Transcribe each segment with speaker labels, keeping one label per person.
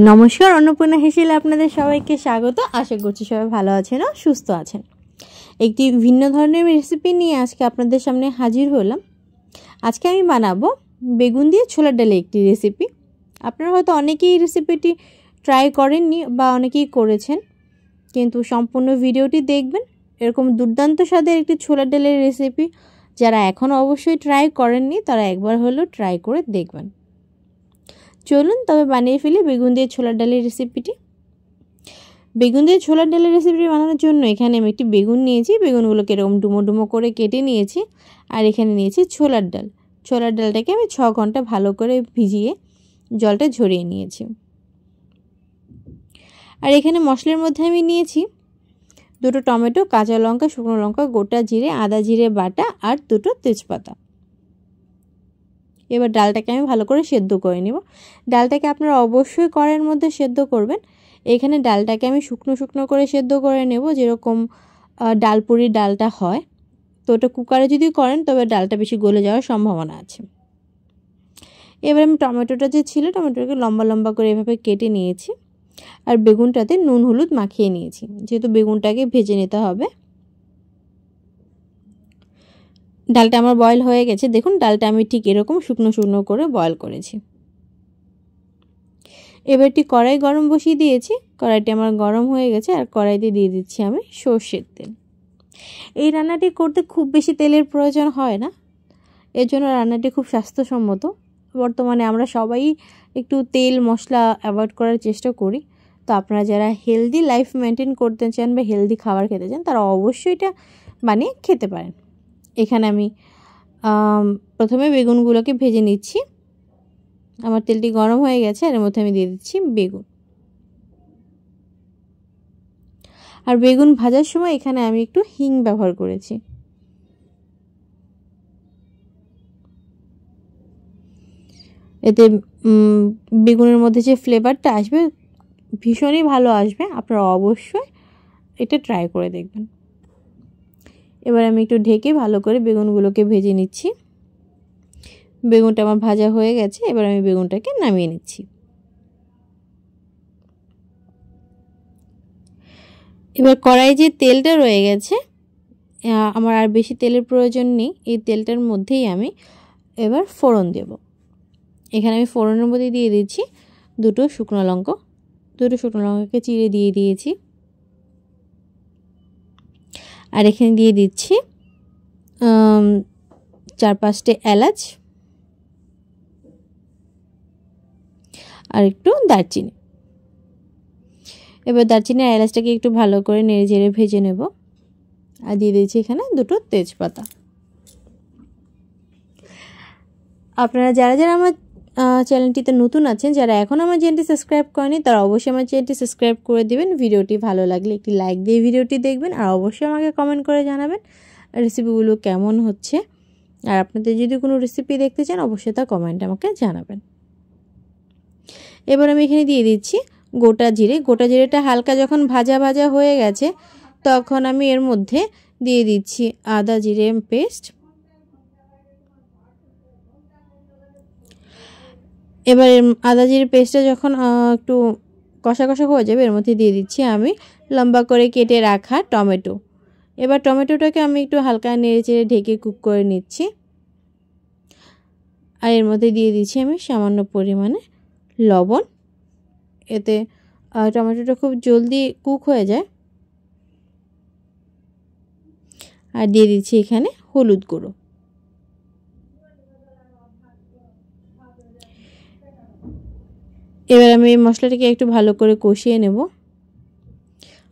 Speaker 1: নমস্কার, অন্নপূর্ণা হেসেলে আপনাদের সবাইকে স্বাগত। আশা করছি সবাই ভালো আছেন ও সুস্থ আছেন। একটি ভিন্ন ধরনের রেসিপি নিয়ে আজকে আপনাদের সামনে হাজির হলাম। আজকে আমি বানাবো বেগুন দিয়ে ছোলার ডালের একটি রেসিপি। আপনারা হয়তো অনেকেই রেসিপিটি ট্রাই করেননি বা অনেকেই করেছেন, কিন্তু সম্পূর্ণ ভিডিওটি দেখবেন। এরকম দুর্দান্ত স্বাদের একটি ছোলার ডালের রেসিপি যারা এখনও অবশ্যই ট্রাই করেননি তারা একবার হলেও ট্রাই করে দেখবেন। চলুন তবে বানিয়ে ফেলি বেগুন দিয়ে ছোলার ডালের রেসিপিটি। বেগুন দিয়ে ছোলার ডালের রেসিপিটি বানানোর জন্য এখানে আমি একটি বেগুন নিয়েছি। বেগুনগুলোকে এরকম ডুমো ডুমো করে কেটে নিয়েছি। আর এখানে নিয়েছি ছোলার ডাল। ছোলার ডালটাকে আমি 6 ঘন্টা ভালো করে ভিজিয়ে জলটা ঝরিয়ে নিয়েছি। আর এখানে মশলার মধ্যে আমি নিয়েছি 2টো টমেটো, কাঁচা লঙ্কা, শুকনো লঙ্কা, গোটা জিরে, আদা জিরে বাটা আর 2টো তেজপাতা। এবার ডালটাকে আমি ভালো করে সেদ্ধ করে নেব। ডালটাকে আপনারা অবশ্যই কড়াইয়ের মধ্যে সেদ্ধ করবেন। এখানে ডালটাকে আমি শুকনো শুকনো করে সেদ্ধ করে নেব, যেরকম ডালপুরির ডালটা হয়। তো ওটা কুকারে যদি করেন তবে ডালটা বেশি গলে যাওয়ার সম্ভাবনা আছে। এবার আমি টমেটোটা যে ছিল টমেটোটাকে লম্বা লম্বা করে এভাবে কেটে নিয়েছি। আর বেগুনটাতে নুন হলুদ মাখিয়ে নিয়েছি, যেহেতু বেগুনটাকে ভেজে নিতে হবে। ডালটা আমার বয়েল হয়ে গেছে। দেখুন ডালটা আমি ঠিক এরকম শুকনো শুকনো করে বয়েল করেছি। এবার একটি কড়াই গরম বসিয়ে দিয়েছি। কড়াইটি আমার গরম হয়ে গেছে আর কড়াইতে দিয়ে দিচ্ছি আমি সর্ষের তেল। এই রান্নাটি করতে খুব বেশি তেলের প্রয়োজন হয় না, এর জন্য রান্নাটি খুব স্বাস্থ্যসম্মত। বর্তমানে আমরা সবাই একটু তেল মশলা অ্যাভয়েড করার চেষ্টা করি। তো আপনারা যারা হেলদি লাইফ মেনটেন করতে চান বা হেলদি খাবার খেতে চান তারা অবশ্যই এটা বানিয়ে খেতে পারেন। এখানে আমি প্রথমে বেগুনগুলোকে ভেজে নিচ্ছি। আমার তেলটি গরম হয়ে গেছে আর এর মধ্যে আমি দিয়ে দিচ্ছি বেগুন। আর বেগুন ভাজার সময় এখানে আমি একটু হিং ব্যবহার করেছি। এতে বেগুনের মধ্যে যে ফ্লেভারটা আসবে ভীষণই ভালো আসবে। আপনারা অবশ্যই এটা ট্রাই করে দেখবেন। এবার আমি একটু ঢেকে ভালো করে বেগুনগুলোকে ভেজে নিচ্ছি। বেগুনটা আমার ভাজা হয়ে গেছে। এবার আমি বেগুনটাকে নামিয়ে নিচ্ছি। এবার কড়াইয়ে যে তেলটা রয়ে গেছে আমার আর বেশি তেলের প্রয়োজন নেই। এই তেলটার মধ্যেই আমি এবার ফোড়ন দেব। এখানে আমি ফোড়নের মধ্যে দিয়ে দিচ্ছি 2টো শুকনো লঙ্কা। 2টো শুকনো লঙ্কাকে চিড়ে দিয়ে দিয়েছি। আর এখানে দিয়ে দিচ্ছি 4-5টে এলাচ আর একটু দারচিনি। এবার দারচিনি আর এলাচটাকে একটু ভালো করে নেড়ে চেড়ে ভেজে নেব। আর দিয়ে দিচ্ছি এখানে 2টো তেজপাতা। আপনারা যারা যারা আমার চ্যানেলটিতে নতুন আছেন, যারা এখন আমার চ্যানেলটি সাবস্ক্রাইব করেনি তারা অবশ্যই আমার চ্যানেলটি সাবস্ক্রাইব করে দিবেন। ভিডিওটি ভালো লাগলে একটি লাইক দিয়ে ভিডিওটি দেখবেন আর অবশ্যই আমাকে কমেন্ট করে জানাবেন রেসিপিগুলো কেমন হচ্ছে। আর আপনাদের যদি কোনো রেসিপি দেখতে চান অবশ্যই তা কমেন্টে আমাকে জানাবেন। এবার আমি এখানে দিয়ে দিচ্ছি গোটা জিরে। গোটা জিরেটা হালকা যখন ভাজা ভাজা হয়ে গেছে তখন আমি এর মধ্যে দিয়ে দিচ্ছি আদা জিরে পেস্ট। এবার আদা জিরে পেস্টটা যখন একটু কষা কষা হয়ে যাবে এর মধ্যে দিয়ে দিচ্ছি আমি লম্বা করে কেটে রাখা টমেটো। এবার টমেটোটাকে আমি একটু হালকা নেড়ে চেড়ে ঢেকে কুক করে নিচ্ছি। আর এর মধ্যে দিয়ে দিচ্ছি আমি সামান্য পরিমাণে লবণ। এতে টমেটোটা খুব জলদি কুক হয়ে যায়। আর দিয়ে দিচ্ছি এখানে হলুদ গুঁড়ো। এবার আমি এই মশলাটাকে একটু ভালো করে কষিয়ে নেব।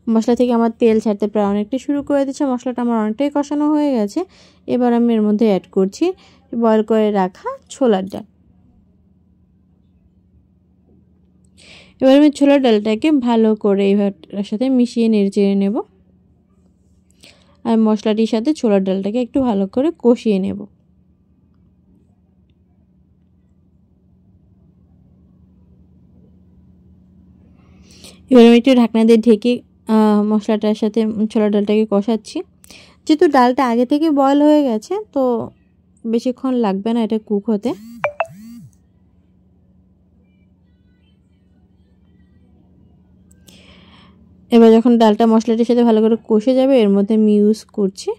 Speaker 1: মশলা থেকে আমার তেল ছাড়তে প্রায় অনেকটা শুরু করে দিচ্ছে। মশলাটা আমার অনেকটাই কষানো হয়ে গেছে। এবার আমি এর মধ্যে অ্যাড করছি বয়েল করে রাখা ছোলার ডাল। এবার আমি ছোলার ডালটাকে ভালো করে এর সাথে মিশিয়ে নেড়ে চেড়ে নেব। আর মশলাটির সাথে ছোলার ডালটাকে একটু ভালো করে কষিয়ে নেব। এবার আমি একটু ঢাকনা দিয়ে ঢেকে মশলাটার সাথে ছোলার ডালটাকে কষাচ্ছি। যেহেতু ডালটা আগে থেকে বয়েল হয়ে গেছে তো বেশিক্ষণ লাগবে না এটা কুক হতে। এবার যখন ডালটা মশলাটার সাথে ভালো করে কষে যাবে এর মধ্যে আমি ইউজ করছি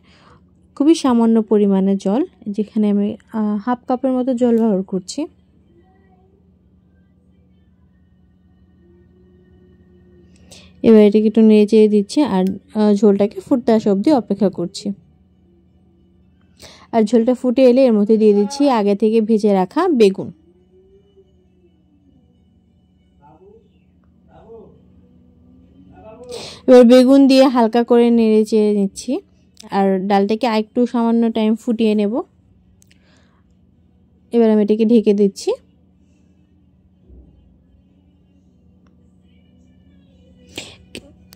Speaker 1: খুবই সামান্য পরিমাণে জল, যেখানে আমি হাফ কাপের মতো জল ব্যবহার করছি। এবার এটাকে একটু নেড়ে চেড়ে দিচ্ছি আর ঝোলটাকে ফুটতে আসা অবধি অপেক্ষা করছি। আর ঝোলটা ফুটে এলে এর মধ্যে দিয়ে দিচ্ছি আগে থেকে ভেজে রাখা বেগুন। এবার বেগুন দিয়ে হালকা করে নেড়ে চেড়ে নিচ্ছি আর ডালটাকে আরেকটু সামান্য টাইম ফুটিয়ে নেব। এবার আমি এটাকে ঢেকে দিচ্ছি।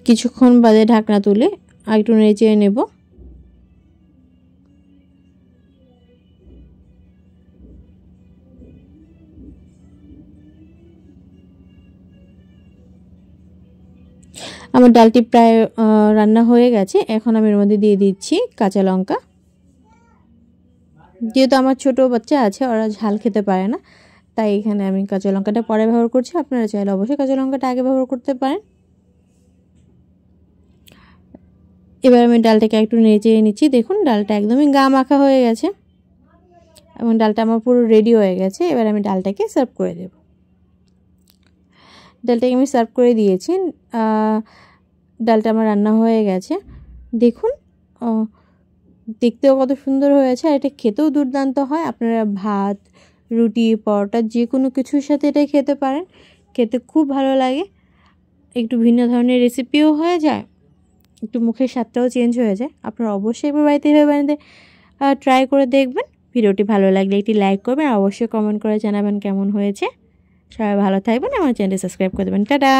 Speaker 1: কিছুক্ষণ বাদে ঢাকনা তুলে আরেকটু নেড়ে চেড়ে নেব। আমার ডালটি প্রায় রান্না হয়ে গেছে। এখন আমি এর মধ্যে দিয়ে দিচ্ছি কাঁচা লঙ্কা। যেহেতু আমার ছোট বাচ্চা আছে, ওরা ঝাল খেতে পারে না, তাই এখানে আমি কাঁচা লঙ্কাটা পরে ব্যবহার করছি। আপনারা চাইলে অবশ্যই কাঁচা লঙ্কাটা আগে ব্যবহার করতে পারেন। এবার আমি ডালটাকে একটু নেড়ে চেড়ে নিচ্ছি। দেখুন ডালটা একদমই গা মাখা হয়ে গেছে এবং ডালটা আমার পুরো রেডি হয়ে গেছে। এবার আমি ডালটাকে সার্ভ করে দেব। ডালটাকে আমি সার্ভ করে দিয়েছি। ডালটা আমার রান্না হয়ে গেছে। দেখুন দেখতেও কত সুন্দর হয়েছে আর এটা খেতেও দুর্দান্ত হয়। আপনারা ভাত, রুটি, পরোটা যে কোনো কিছুর সাথে এটা খেতে পারেন, খেতে খুব ভালো লাগে। একটু ভিন্ন ধরনের রেসিপিও হয়ে যায়, একটু মুখের স্বাদটাও চেঞ্জ হয়ে যায়। আপনারা অবশ্যই একবার বাড়িতে এভাবে বানাতে ট্রাই করে দেখবেন। ভিডিওটি ভালো লাগলে একটি লাইক করবেন আর অবশ্যই কমেন্ট করে জানাবেন কেমন হয়েছে। সবাই ভালো থাকবেন, আমার চ্যানেলটি সাবস্ক্রাইব করে দেবেন। টাটা।